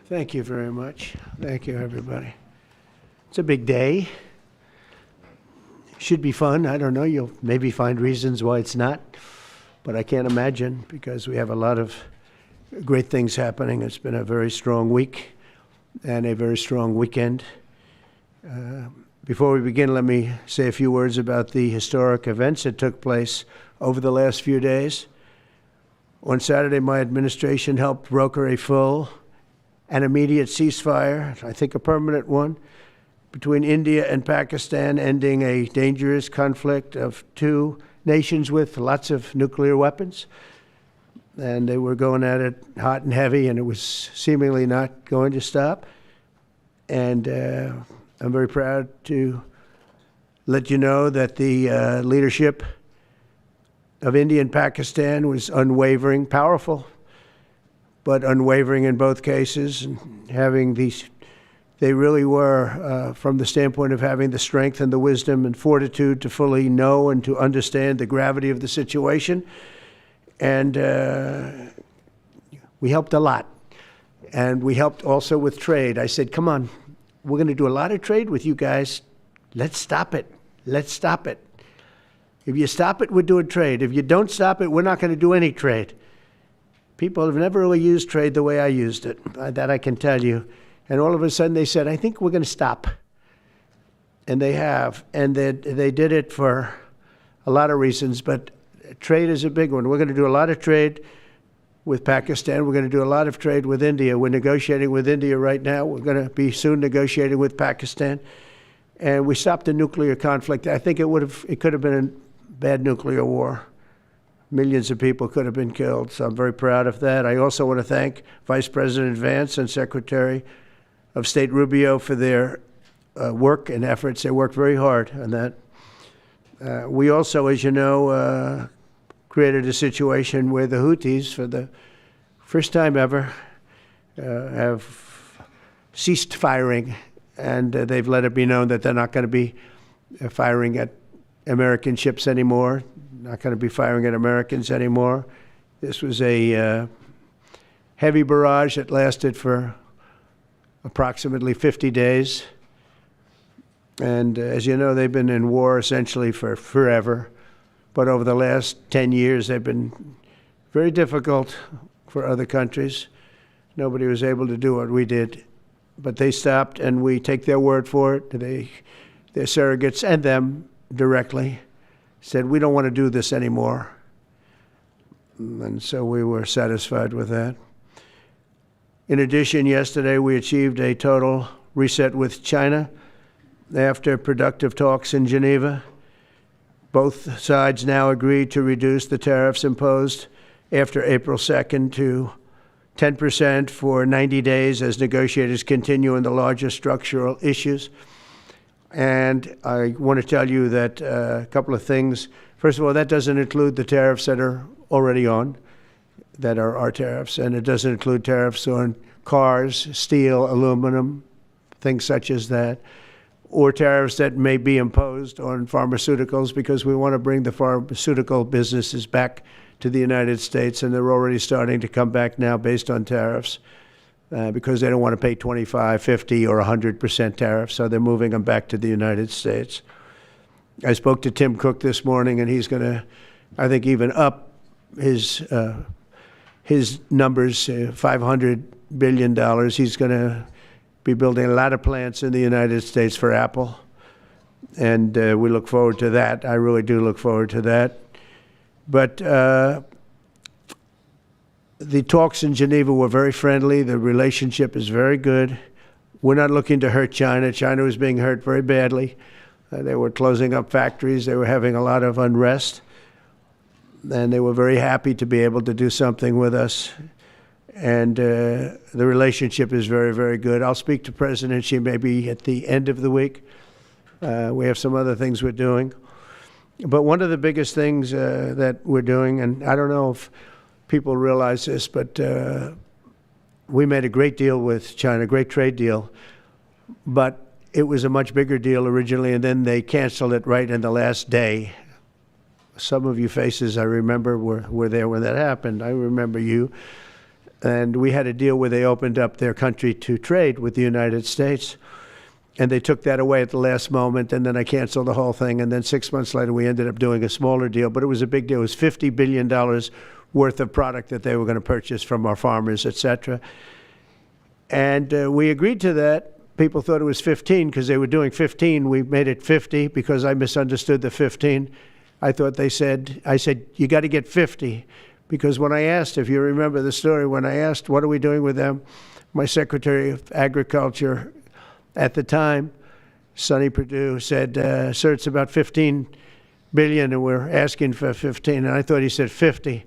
Thank you very much. Thank you, everybody. It's a big day. Should be fun. I don't know. You'll maybe find reasons why it's not, but I can't imagine because we have a lot of great things happening. It's been a very strong week and a very strong weekend. Before we begin, let me say a few words about the historic events that took place over the last few days. On Saturday, my administration helped broker a full and immediate ceasefire, I think a permanent one, between India and Pakistan, ending a dangerous conflict of two nations with lots of nuclear weapons. And they were going at it hot and heavy, and it was seemingly not going to stop. And I'm very proud to let you know that the leadership of India and Pakistan was unwavering, powerful, but unwavering in both cases, and having these, they really were, from the standpoint of having the strength and the wisdom and fortitude to fully know and to understand the gravity of the situation. And we helped a lot. And we helped also with trade. I said, come on, we're going to do a lot of trade with you guys. Let's stop it. Let's stop it. If you stop it, we're doing trade. If you don't stop it, we're not going to do any trade. People have never really used trade the way I used it. That I can tell you. And all of a sudden they said, I think we're going to stop. And they have. And they did it for a lot of reasons, but trade is a big one. We're going to do a lot of trade with Pakistan. We're going to do a lot of trade with India. We're negotiating with India right now. We're going to be soon negotiating with Pakistan. And we stopped the nuclear conflict. I think it could have been a bad nuclear war. Millions of people could have been killed, so I'm very proud of that. I also want to thank Vice President Vance and Secretary of State Rubio for their work and efforts. They worked very hard on that. We also, as you know, created a situation where the Houthis, for the first time ever, have ceased firing, and they've let it be known that they're not going to be firing at American ships anymore, not going to be firing at Americans anymore. This was a heavy barrage that lasted for approximately 50 days. And as you know, they've been in war essentially for forever. But over the last 10 years, they've been very difficult for other countries. Nobody was able to do what we did. But they stopped, and we take their word for it. Their surrogates and them directly said, we don't want to do this anymore. And so we were satisfied with that. In addition, yesterday we achieved a total reset with China after productive talks in Geneva. Both sides now agreed to reduce the tariffs imposed after April 2nd to 10% for 90 days as negotiators continue in the larger structural issues. And I want to tell you that a couple of things. First of all, that doesn't include the tariffs that are already on, that are our tariffs. And it doesn't include tariffs on cars, steel, aluminum, things such as that, or tariffs that may be imposed on pharmaceuticals, because we want to bring the pharmaceutical businesses back to the United States. And they're already starting to come back now based on tariffs. Because they don't want to pay 25, 50, or 100% tariffs, so they're moving them back to the United States. I spoke to Tim Cook this morning, and he's going to, I think, even up his numbers, $500 billion. He's going to be building a lot of plants in the United States for Apple, and we look forward to that. I really do look forward to that. But the talks in Geneva were very friendly. The relationship is very good. We're not looking to hurt China. China was being hurt very badly. They were closing up factories. They were having a lot of unrest. And they were very happy to be able to do something with us. And the relationship is very, very good. I'll speak to President Xi maybe at the end of the week. We have some other things we're doing. But one of the biggest things that we're doing, and I don't know if people realize this, but we made a great deal with China, a great trade deal, but it was a much bigger deal originally, and then they canceled it right in the last day. Some of you faces I remember were there when that happened. I remember you. And we had a deal where they opened up their country to trade with the United States. And they took that away at the last moment, and then I canceled the whole thing. And then 6 months later, we ended up doing a smaller deal. But it was a big deal. It was $50 billion worth of product that they were going to purchase from our farmers, et cetera. And we agreed to that. People thought it was 15 because they were doing 15. We made it 50 because I misunderstood the 15. I said, you got to get 50. Because when I asked, if you remember the story, when I asked, what are we doing with them? My Secretary of Agriculture at the time, Sonny Perdue, said, sir, it's about 15 billion and we're asking for 15. And I thought he said 50.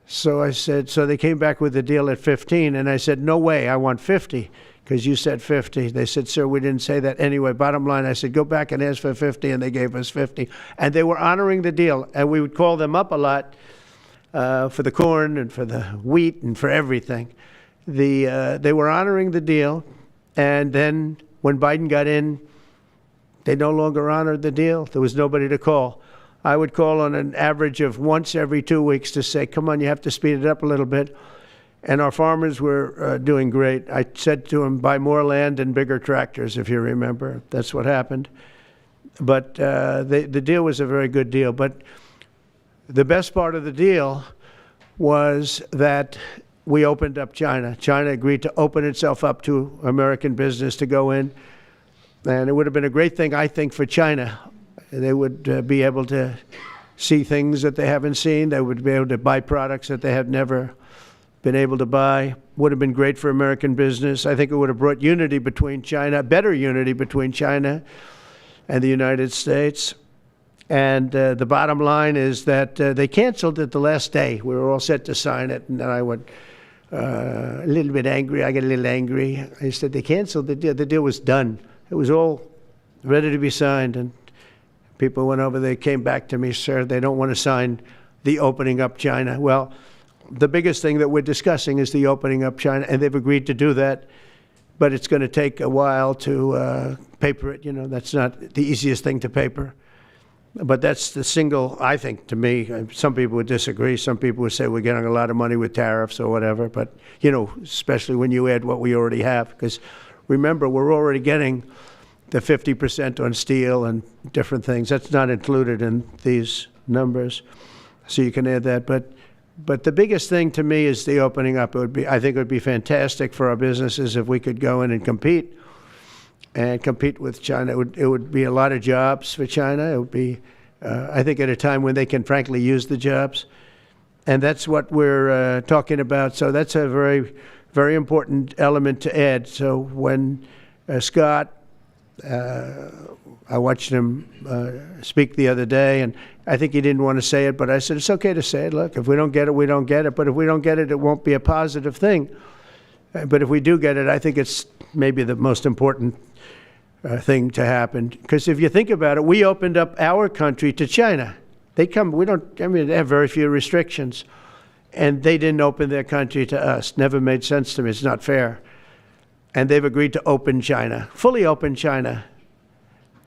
So I said, so they came back with the deal at 15. And I said, no way, I want 50 because you said 50. They said, sir, we didn't say that. Anyway, bottom line, I said, go back and ask for 50. And they gave us 50. And they were honoring the deal. And we would call them up a lot for the corn and for the wheat and for everything. They were honoring the deal. And then when Biden got in, they no longer honored the deal. There was nobody to call. I would call on an average of once every 2 weeks to say, come on, you have to speed it up a little bit. And our farmers were doing great. I said to them, buy more land and bigger tractors, if you remember. That's what happened. But the deal was a very good deal. But the best part of the deal was that we opened up China. China agreed to open itself up to American business to go in. And it would have been a great thing, I think, for China. They would be able to see things that they haven't seen. They would be able to buy products that they have never been able to buy. Would have been great for American business. I think it would have brought unity between China, better unity between China and the United States. And the bottom line is that they canceled it the last day. We were all set to sign it, and then I went a little bit angry. I got a little angry. I said, they canceled the deal. The deal was done. It was all ready to be signed. And people went over, they came back to me, sir, they don't want to sign the opening up China. Well, the biggest thing that we're discussing is the opening up China, and they've agreed to do that. But it's going to take a while to paper it. You know, that's not the easiest thing to paper. But that's the single, I think, to me, some people would disagree. Some people would say we're getting a lot of money with tariffs or whatever. But, you know, especially when you add what we already have. Because remember, we're already getting the 50% on steel and different things. That's not included in these numbers. So you can add that. But the biggest thing to me is the opening up. I think it would be fantastic for our businesses if we could go in and compete with China. It would be a lot of jobs for China. It would be, I think, at a time when they can frankly use the jobs. And that's what we're talking about. So that's a very, very important element to add. So when Scott, I watched him speak the other day, and I think he didn't want to say it, but I said, it's okay to say it. Look, if we don't get it, we don't get it. But if we don't get it, it won't be a positive thing. But if we do get it, I think it's maybe the most important thing to happen. Because if you think about it, we opened up our country to China. They have very few restrictions. And they didn't open their country to us. Never made sense to me. It's not fair. And they've agreed to open China, fully open China.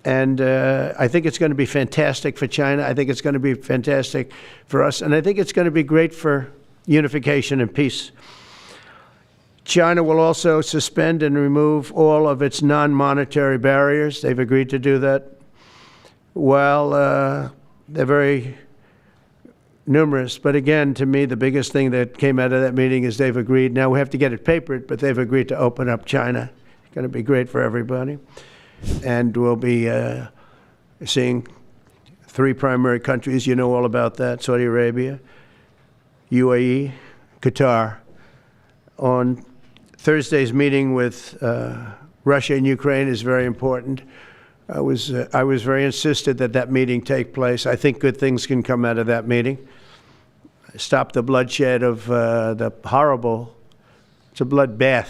And I think it's going to be fantastic for China. I think it's going to be fantastic for us. And I think it's going to be great for unification and peace. China will also suspend and remove all of its non-monetary barriers. They've agreed to do that. Well, they're very numerous. But again, to me, the biggest thing that came out of that meeting is they've agreed. Now we have to get it papered, but they've agreed to open up China. It's going to be great for everybody. And we'll be seeing 3 primary countries. You know all about that: Saudi Arabia, UAE, Qatar. On Thursday's meeting with Russia and Ukraine is very important. I was very insistent that that meeting take place. I think good things can come out of that meeting. Stop the bloodshed of the horrible, it's a bloodbath.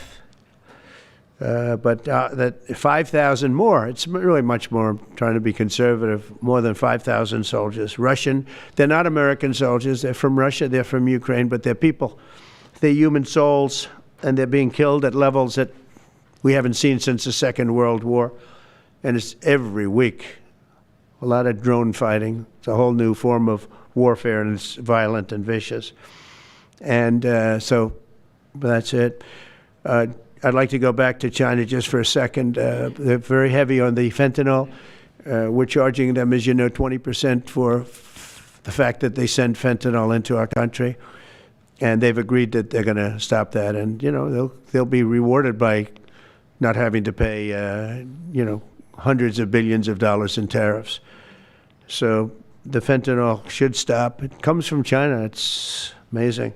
But that 5,000 more, it's really much more, I'm trying to be conservative, more than 5,000 soldiers. Russian, they're not American soldiers, they're from Russia, they're from Ukraine, but they're people. They're human souls, and they're being killed at levels that we haven't seen since the Second World War. And it's every week, a lot of drone fighting. It's a whole new form of warfare, and it's violent and vicious. And so but that's it. I'd like to go back to China just for a second. They're very heavy on the fentanyl. We're charging them, as you know, 20% for the fact that they send fentanyl into our country. And they've agreed that they're going to stop that. And, you know, they'll be rewarded by not having to pay, you know, hundreds of billions of dollars in tariffs. So the fentanyl should stop. It comes from China. It's amazing.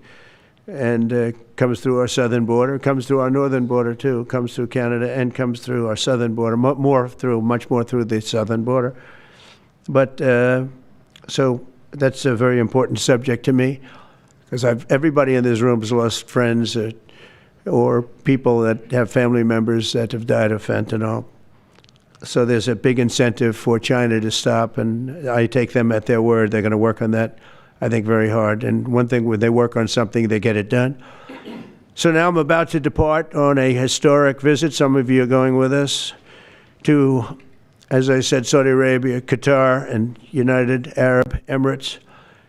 And comes through our southern border, comes through our northern border too, comes through Canada, and comes through our southern border, much more through the southern border. But so that's a very important subject to me, because everybody in this room has lost friends or people that have family members that have died of fentanyl. So there's a big incentive for China to stop, and I take them at their word. They're going to work on that, I think, very hard. And one thing, when they work on something, they get it done. So now I'm about to depart on a historic visit. Some of you are going with us to, as I said, Saudi Arabia, Qatar, and United Arab Emirates.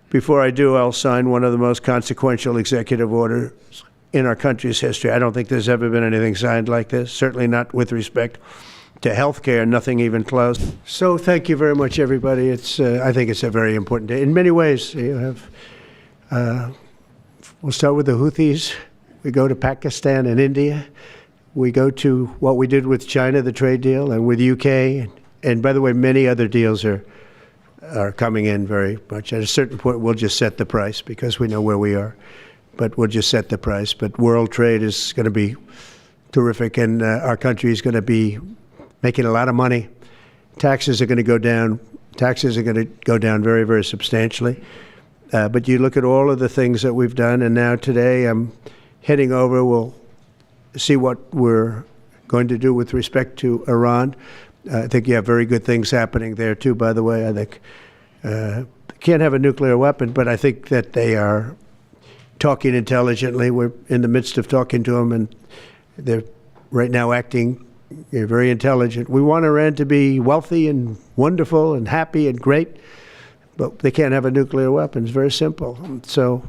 Before I do, I'll sign one of the most consequential executive orders in our country's history. I don't think there's ever been anything signed like this, certainly not with respect to health care, nothing even close. So thank you very much, everybody. I think it's a very important day. In many ways, you have, we'll start with the Houthis. We go to Pakistan and India. We go to what we did with China, the trade deal, and with UK. And by the way, many other deals are coming in very much. At a certain point, we'll just set the price because we know where we are. But we'll just set the price. But world trade is going to be terrific, and our country is going to be making a lot of money. Taxes are going to go down. Taxes are going to go down very, very substantially. But you look at all of the things that we've done, and now today I'm heading over. We'll see what we're going to do with respect to Iran. I think you have very good things happening there, too, by the way. I think can't have a nuclear weapon, but I think that they are talking intelligently. We're in the midst of talking to them, and they're right now acting very intelligent. We want Iran to be wealthy and wonderful and happy and great, but they can't have a nuclear weapon. It's very simple. So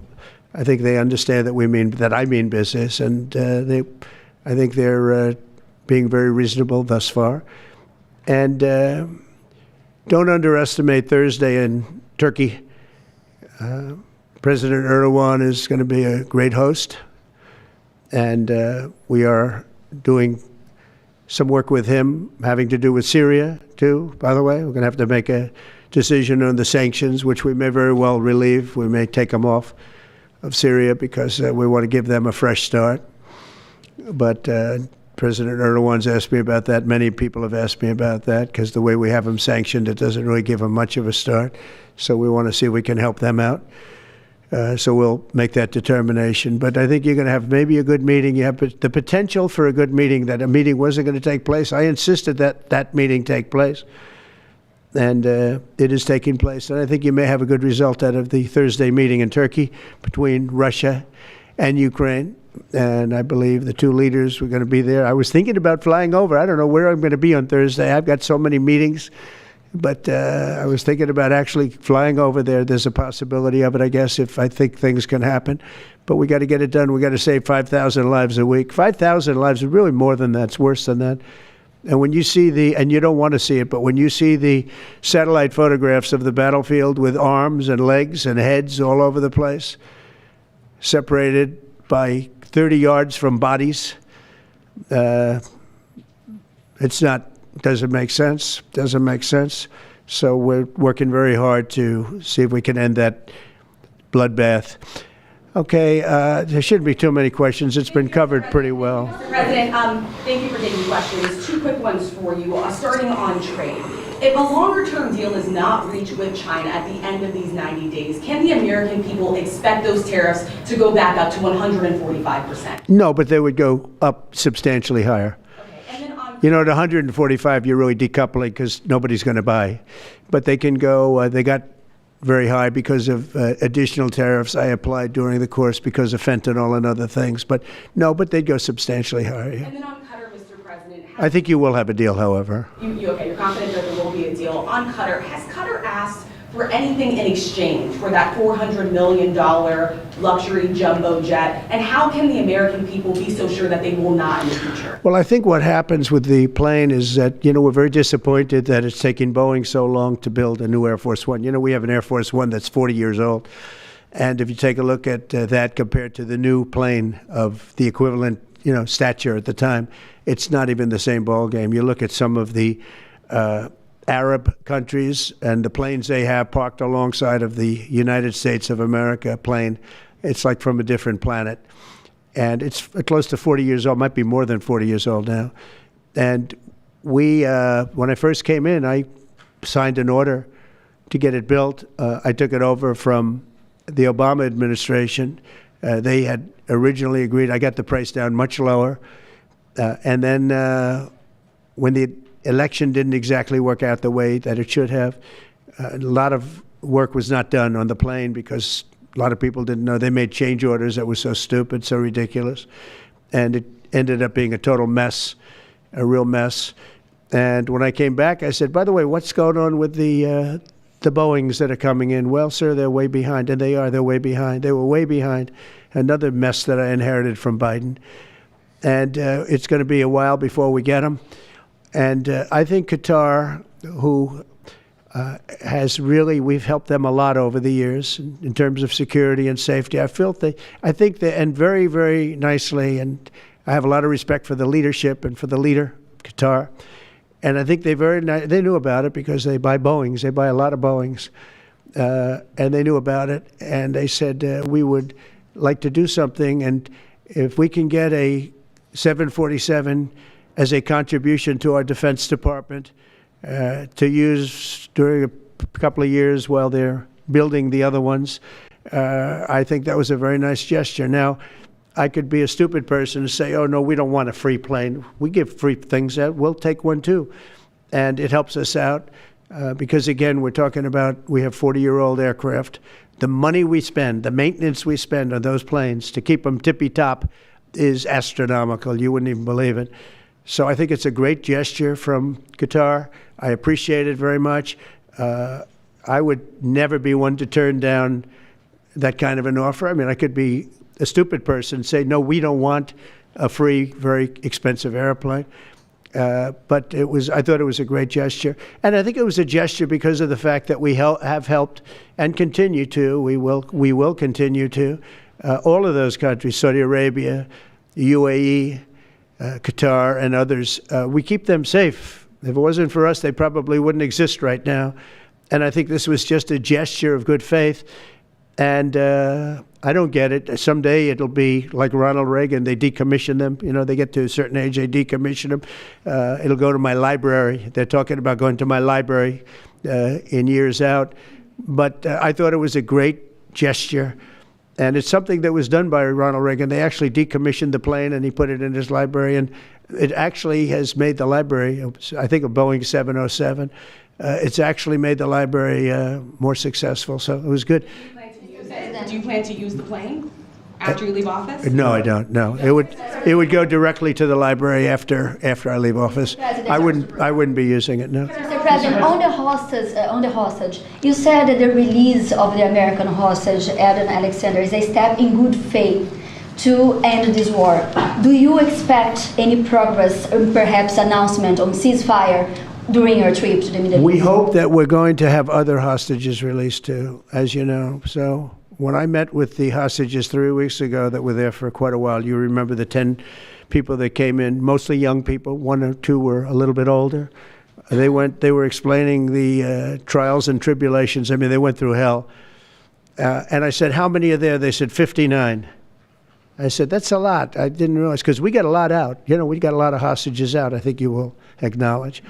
I think they understand that I mean business, and I think they're being very reasonable thus far. And don't underestimate Thursday in Turkey. President Erdogan is going to be a great host, and we are doing some work with him having to do with Syria, too, by the way. We're going to have to make a decision on the sanctions, which we may very well relieve. We may take them off of Syria because we want to give them a fresh start. But President Erdogan's asked me about that. Many people have asked me about that because the way we have them sanctioned, it doesn't really give them much of a start. So we want to see if we can help them out. So we'll make that determination. But I think you're going to have maybe a good meeting. You have the potential for a good meeting, that a meeting wasn't going to take place. I insisted that that meeting take place. And it is taking place. And I think you may have a good result out of the Thursday meeting in Turkey between Russia and Ukraine. And I believe the two leaders were going to be there. I was thinking about flying over. I don't know where I'm going to be on Thursday. I've got so many meetings. But I was thinking about actually flying over there. There's a possibility of it, I guess, if I think things can happen. But we got to get it done. We got to save 5,000 lives a week. 5,000 lives is really more than that. It's worse than that. And when you see and you don't want to see it, but when you see the satellite photographs of the battlefield with arms and legs and heads all over the place, separated by 30 yards from bodies, doesn't make sense. Doesn't make sense. So we're working very hard to see if we can end that bloodbath. Okay, there shouldn't be too many questions. It's been covered pretty well. Mr. President, thank you for taking questions. Two quick ones for you, starting on trade. If a longer-term deal is not reached with China at the end of these 90 days, can the American people expect those tariffs to go back up to 145%? No, but they would go up substantially higher. You know, at 145, you're really decoupling because nobody's going to buy. But they can go, they got very high because of additional tariffs I applied during the course because of fentanyl and other things. But no, but they'd go substantially higher. Yeah. And then on Qatar, Mr. President. I think you will have a deal, however. Okay, you're confident that there will be a deal. On Qatar, has Qatar asked for anything in exchange for that $400 million luxury jumbo jet? And how can the American people be so sure that they will not in the future? Well, I think what happens with the plane is that, we're very disappointed that it's taking Boeing so long to build a new Air Force One. We have an Air Force One that's 40 years old. And if you take a look at that compared to the new plane of the equivalent, stature at the time, it's not even the same ballgame. You look at some of the Arab countries and the planes they have parked alongside of the United States of America plane. It's like from a different planet. And it's close to 40 years old, might be more than 40 years old now. And we, when I first came in, I signed an order to get it built. I took it over from the Obama administration. They had originally agreed. I got the price down much lower. And then when the election didn't exactly work out the way that it should have, a lot of work was not done on the plane because a lot of people didn't know. They made change orders that were so stupid, so ridiculous. And it ended up being a total mess, a real mess. And when I came back, I said, by the way, what's going on with the Boeings that are coming in? Well, sir, they're way behind. And they are. They're way behind. They were way behind. Another mess that I inherited from Biden. And it's going to be a while before we get them. And I think Qatar, who has really, we've helped them a lot over the years in terms of security and safety. I think they, and very, very nicely, and I have a lot of respect for the leadership and for the leader, Qatar. And I think they knew about it because they buy Boeings. They buy a lot of Boeings. And they knew about it. And they said, we would like to do something. And if we can get a 747 as a contribution to our Defense Department to use during a couple of years while they're building the other ones, I think that was a very nice gesture. Now, I could be a stupid person and say, oh, no, we don't want a free plane. We give free things out. We'll take one, too. And it helps us out because, again, we're talking about we have 40-year-old aircraft. The money we spend, the maintenance we spend on those planes to keep them tippy-top is astronomical. You wouldn't even believe it. So I think it's a great gesture from Qatar. I appreciate it very much. I would never be one to turn down that kind of an offer. I mean, I could be a stupid person and say, no, we don't want a free, very expensive airplane. But I thought it was a great gesture. And I think it was a gesture because of the fact that we have helped and continue to, we will continue to, all of those countries, Saudi Arabia, UAE, Qatar, and others. We keep them safe. If it wasn't for us, they probably wouldn't exist right now. And I think this was just a gesture of good faith. And I don't get it. Someday it'll be like Ronald Reagan. They decommission them. They get to a certain age, they decommission them. It'll go to my library. They're talking about going to my library in years out. But I thought it was a great gesture. And it's something that was done by Ronald Reagan. They actually decommissioned the plane and he put it in his library. And it actually has made the library, I think a Boeing 707, it's actually made the library more successful. So it was good. Do you plan to use the plane after you leave office? No, I don't. No, it would go directly to the library after I leave office. I wouldn't be using it. No. Mr. President, on the hostage, you said that the release of the American hostage, Adam Alexander, is a step in good faith to end this war. Do you expect any progress, or perhaps announcement on ceasefire during your trip to the Middle East? We hope that we're going to have other hostages released too, as you know. So when I met with the hostages 3 weeks ago that were there for quite a while, you remember the 10 people that came in, mostly young people. 1 or 2 were a little bit older. They were explaining the trials and tribulations. I mean, they went through hell. And I said, how many are there? They said 59. I said, that's a lot. I didn't realize, because we got a lot out. We got a lot of hostages out, I think you will acknowledge.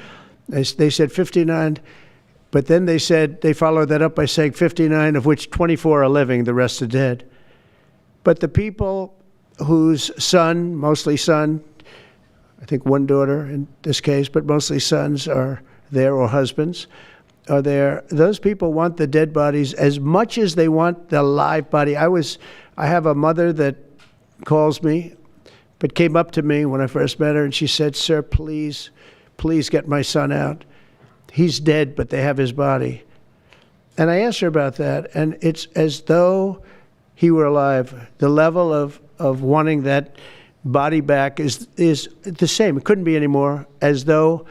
They said 59, but then they said, they followed that up by saying 59, of which 24 are living, the rest are dead. But the people whose son, mostly son, I think 1 daughter in this case, but mostly sons are there, or husbands are there, those people want the dead bodies as much as they want the live body. I have a mother that calls me, but came up to me when I first met her, and she said, sir, please get my son out. He's dead, but they have his body. And I asked her about that, and it's as though he were alive. The level of wanting that body back is the same. It couldn't be any more, as though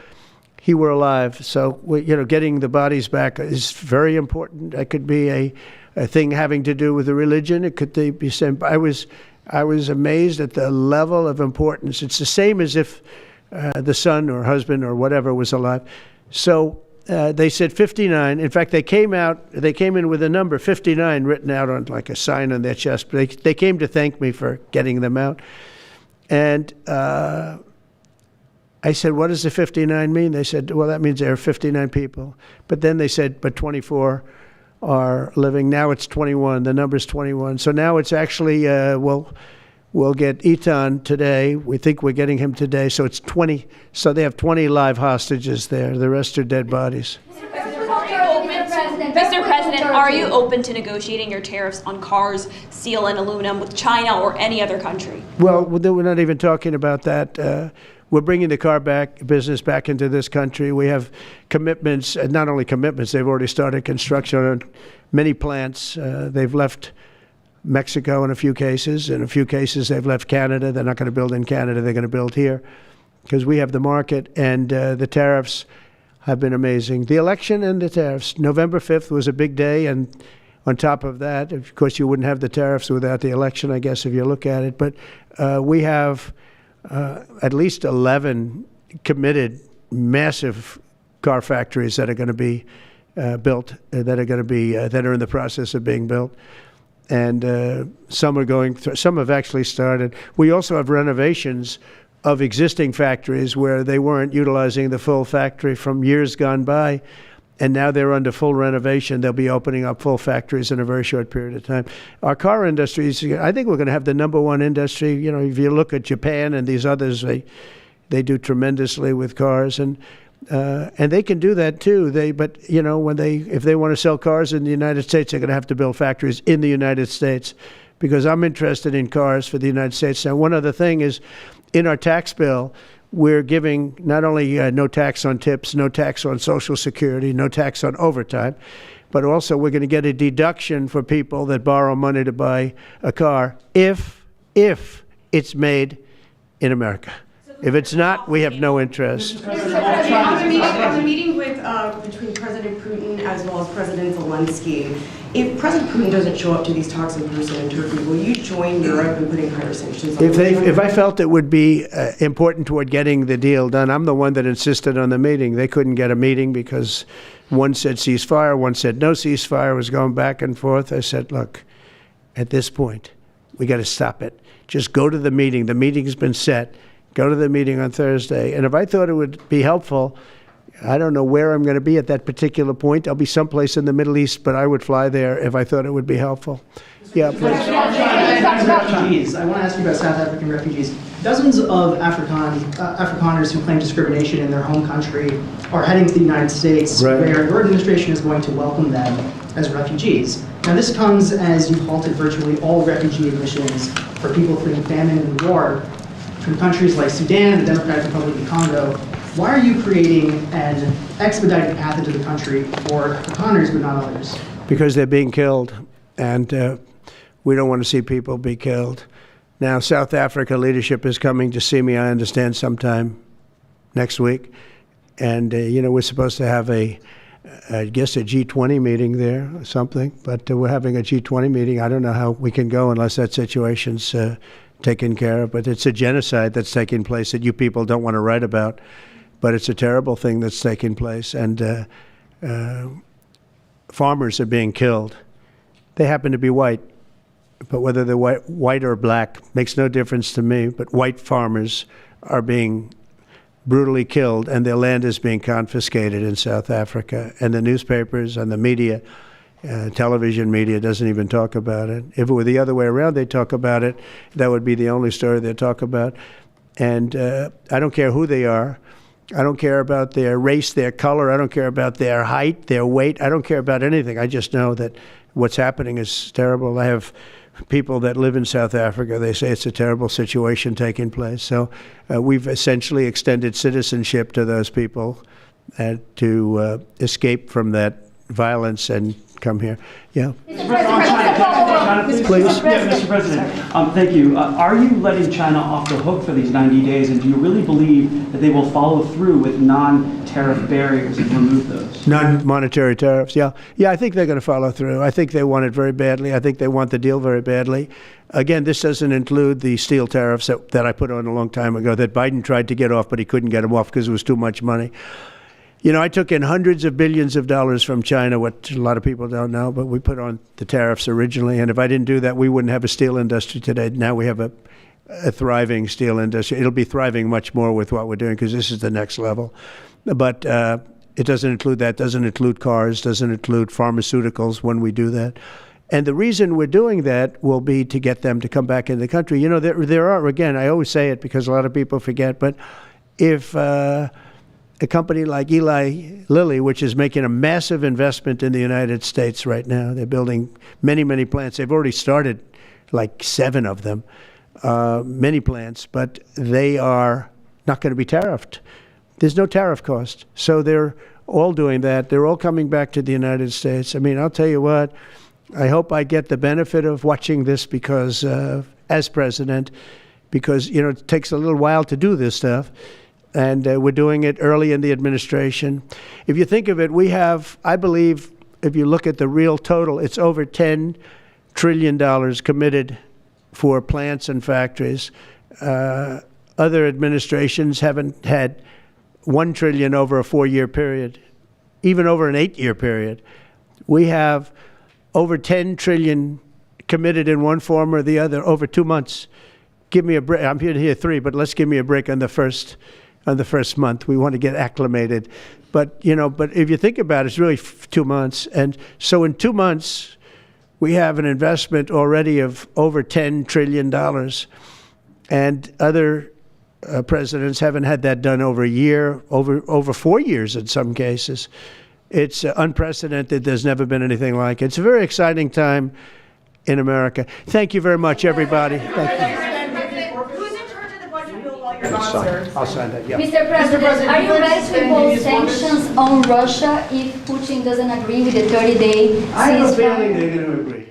he were alive. So, getting the bodies back is very important. That could be a thing having to do with the religion. It could be same. I was amazed at the level of importance. It's the same as if the son or husband or whatever was alive. So they said 59. In fact, they came in with a number 59 written out on like a sign on their chest. But they came to thank me for getting them out. And I said, what does the 59 mean? They said, well, that means there are 59 people. But then they said, but 24 are living. Now it's 21. The number's 21. So now it's actually, we'll get Etan today. We think we're getting him today. So it's 20. So they have 20 live hostages there. The rest are dead bodies. Mr. President, are you open to negotiating your tariffs on cars, steel, and aluminum with China or any other country? Well, we're not even talking about that. We're bringing the car business back into this country. We have commitments, and not only commitments, they've already started construction on many plants. They've left Mexico in a few cases. In a few cases, they've left Canada. They're not going to build in Canada. They're going to build here because we have the market, and the tariffs have been amazing. The election and the tariffs. November 5th was a big day, and on top of that, of course, you wouldn't have the tariffs without the election, I guess, if you look at it. But we have at least 11 committed massive car factories that are going to be built, that are in the process of being built. And some are going through, some have actually started. We also have renovations of existing factories where they weren't utilizing the full factory from years gone by, and now they're under full renovation. They'll be opening up full factories in a very short period of time. Our car industry is, I think we're going to have the number one industry. If you look at Japan and these others, they do tremendously with cars, and they can do that too. If they want to sell cars in the United States, they're going to have to build factories in the United States, because I'm interested in cars for the United States. Now, one other thing is, in our tax bill, we're giving not only no tax on tips, no tax on Social Security, no tax on overtime, but also we're going to get a deduction for people that borrow money to buy a car if it's made in America. If it's not, we have no interest. On the meeting between President Putin as well as President Zelensky, if President Putin doesn't show up to these talks in person in Turkey, will you join Europe in putting higher sanctions on If I felt it would be important toward getting the deal done, I'm the one that insisted on the meeting. They couldn't get a meeting because one said ceasefire, one said no ceasefire. It was going back and forth. I said, look, at this point, we got to stop it. Just go to the meeting. The meeting's been set. Go to the meeting on Thursday. And if I thought it would be helpful, I don't know where I'm going to be at that particular point. I'll be someplace in the Middle East, but I would fly there if I thought it would be helpful. Yeah, please. Refugees. I want to ask you about South African refugees. Dozens of Afrikaners who claim discrimination in their home country are heading to the United States, right, where your administration is going to welcome them as refugees. Now, this comes as you've halted virtually all refugee admissions for people fleeing famine and war from countries like Sudan, the Democratic Republic of Congo. Why are you creating an expedited path into the country for Afrikaners but not others? Because they're being killed, and we don't want to see people be killed. Now, South Africa leadership is coming to see me, I understand, sometime next week. And, we're supposed to have I guess a G20 meeting there or something, but we're having a G20 meeting. I don't know how we can go unless that situation's taken care of, but it's a genocide that's taking place that you people don't want to write about, but it's a terrible thing that's taking place, and farmers are being killed. They happen to be white, but whether they're white or black makes no difference to me, but white farmers are being brutally killed, and their land is being confiscated in South Africa, and the newspapers and the media, television media, doesn't even talk about it. If it were the other way around, they'd talk about it. That would be the only story they'd talk about. And I don't care who they are. I don't care about their race, their color. I don't care about their height, their weight. I don't care about anything. I just know that what's happening is terrible. I have people that live in South Africa. They say it's a terrible situation taking place. So we've essentially extended citizenship to those people to escape from that violence and come here. Yeah. Mr. President, Please. Yeah, Mr. President, thank you. Are you letting China off the hook for these 90 days, and do you really believe that they will follow through with non-tariff barriers and remove those? Non-monetary tariffs, yeah. Yeah, I think they're going to follow through. I think they want it very badly. I think they want the deal very badly. Again, this doesn't include the steel tariffs that I put on a long time ago that Biden tried to get off, but he couldn't get them off because it was too much money. You know, I took in hundreds of billions of dollars from China, what a lot of people don't know, but we put on the tariffs originally. And if I didn't do that, we wouldn't have a steel industry today. Now we have a thriving steel industry. It'll be thriving much more with what we're doing because this is the next level. But it doesn't include that, doesn't include cars, doesn't include pharmaceuticals when we do that. And the reason we're doing that will be to get them to come back in the country. You know, there are, again, I always say it because a lot of people forget, but if a company like Eli Lilly, which is making a massive investment in the United States right now, they're building many, many plants. They've already started like 7 of them, many plants, but they are not going to be tariffed. There's no tariff cost. So they're all doing that. They're all coming back to the United States. I mean, I'll tell you what, I hope I get the benefit of watching this because, as president, because, you know, it takes a little while to do this stuff. And we're doing it early in the administration. If you think of it, we have, I believe, if you look at the real total, it's over $10 trillion committed for plants and factories. Other administrations haven't had $1 trillion over a 4-year period, even over an 8-year period. We have over $10 trillion committed in one form or the other over 2 months. Give me a break. I'm here 3, but let's give me a break on the first month. We want to get acclimated. But, you know, but if you think about it, it's really 2 months. And so in 2 months, we have an investment already of over $10 trillion. And other presidents haven't had that done over a year, over 4 years in some cases. It's unprecedented. There's never been anything like it. It's a very exciting time in America. Thank you very much, everybody. Thank you. I'll sign that, yeah. Mr. President, are you ready to impose sanctions on Russia if Putin doesn't agree with the 30-day ceasefire? I have a feeling they're going to agree.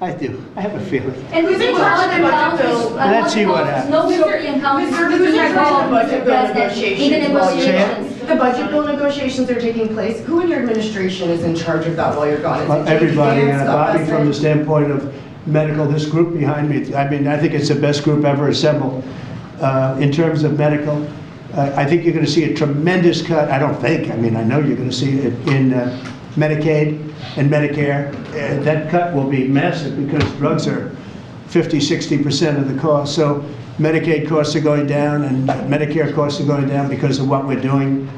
I do. I have a feeling. And who's in charge of the countries? Let's see what happens. No European countries. Who's involved, Mr. President, in the negotiations? The budget bill negotiations are taking place. Who in your administration is in charge of that while you're gone? Is it Everybody, JD and Vance, Bobby, from the Besson? standpoint of medical, this group behind me, I mean, I think it's the best group ever assembled. In terms of medical, I think you're going to see a tremendous cut. I don't think, I mean, I know you're going to see it in Medicaid and Medicare. That cut will be massive because drugs are 50-60% of the cost. So Medicaid costs are going down and Medicare costs are going down because of what we're doing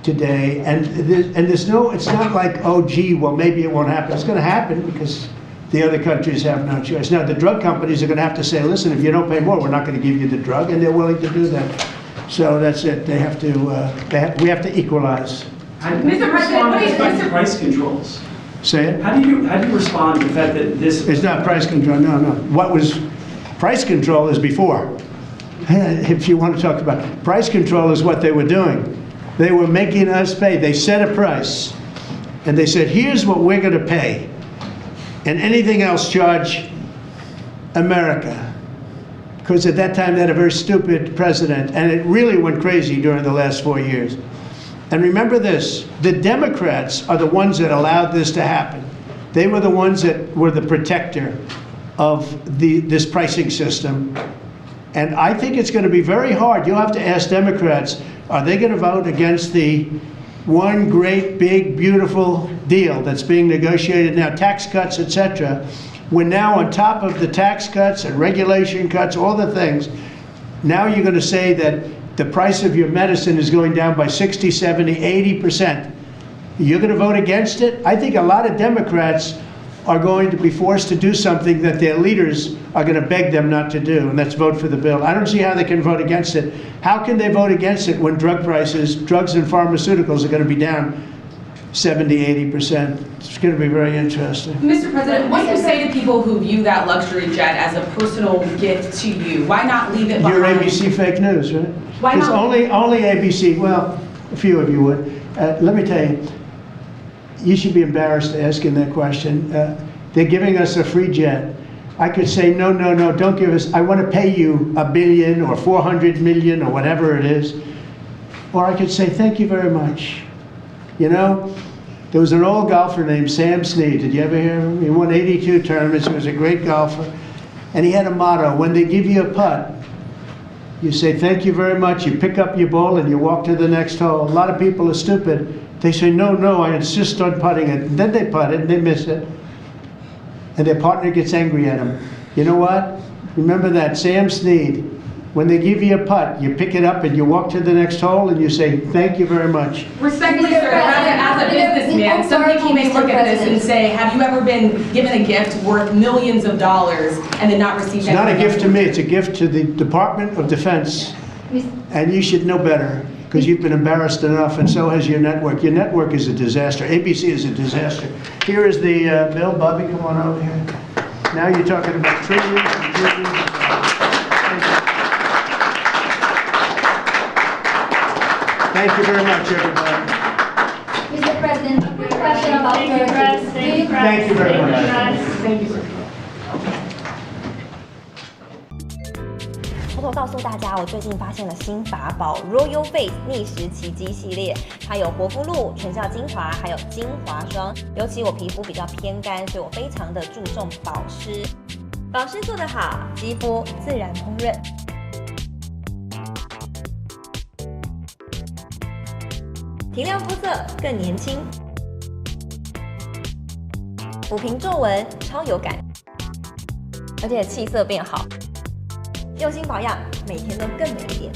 today. And there's no, it's not like, oh, gee, well, maybe it won't happen. It's going to happen because the other countries have no choice. Now, the drug companies are going to have to say, listen, if you don't pay more, we're not going to give you the drug, and they're willing to do that. So that's it. They have to, we have to equalize. Mr. President, what is Mr. Price controls? Say it? How do you respond to the fact that this... It's not price control, no. What was price control is before. If you want to talk about price control is what they were doing. They were making us pay. They set a price, and they said, here's what we're going to pay. And anything else charge America. Because at that time they had a very stupid president, and it really went crazy during the last 4 years. And remember this, the Democrats are the ones that allowed this to happen. They were the ones that were the protector of this pricing system. And I think it's going to be very hard. You'll have to ask Democrats, are they going to vote against the one great, big, beautiful deal that's being negotiated now, tax cuts, etc. We're now on top of the tax cuts and regulation cuts, all the things. Now you're going to say that the price of your medicine is going down by 60, 70, 80%. You're going to vote against it? I think a lot of Democrats are going to be forced to do something that their leaders are going to beg them not to do, and that's vote for the bill. I don't see how they can vote against it. How can they vote against it when drug prices, drugs and pharmaceuticals are going to be down 70, 80%? It's going to be very interesting. Mr. President, what do you say to people who view that luxury jet as a personal gift to you? Why not leave it behind? You're ABC fake news, right? Why not? Because only ABC, well, a few of you would. Let me tell you, you should be embarrassed asking that question. They're giving us a free jet. I could say, no, no, no, don't give us, I want to pay you $1 billion or 400 million or whatever it is. Or I could say, thank you very much. You know, there was an old golfer named Sam Snead. Did you ever hear of him? He won 82 tournaments. He was a great golfer. And he had a motto: when they give you a putt, you say, thank you very much. You pick up your ball and you walk to the next hole. A lot of people are stupid. They say, no, no, I insist on putting it. And then they putt it and they miss it. And their partner gets angry at them. You know what? Remember that, Sam Snead. When they give you a putt, you pick it up and you walk to the next hole and you say, thank you very much. Respectfully, sir, as a businessman, some people may look at this and say, have you ever been given a gift worth millions of dollars and then not received anything? It's not a gift to me, it's a gift to the Department of Defense. And you should know better, because you've been embarrassed enough, and so has your network. Your network is a disaster. ABC is a disaster. Here is the bill. Bobby, come on over here. Now you're talking about trillions and trillions of dollars. Thank you very much, everybody. Mr. President, a quick question about Turkey. Thank you very much. Thank you, sir. 偷偷告诉大家，我最近发现了新法宝 Royal Face 逆时奇迹系列，它有活肤露、全效精华，还有精华霜。尤其我皮肤比较偏干，所以我非常的注重保湿。保湿做得好，肌肤自然烹润。提亮肤色更年轻，抚平皱纹超有感，而且气色变好。用心保养，每天都更美一点。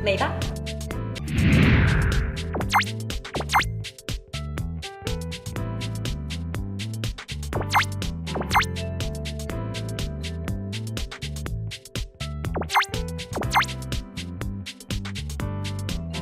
美吧。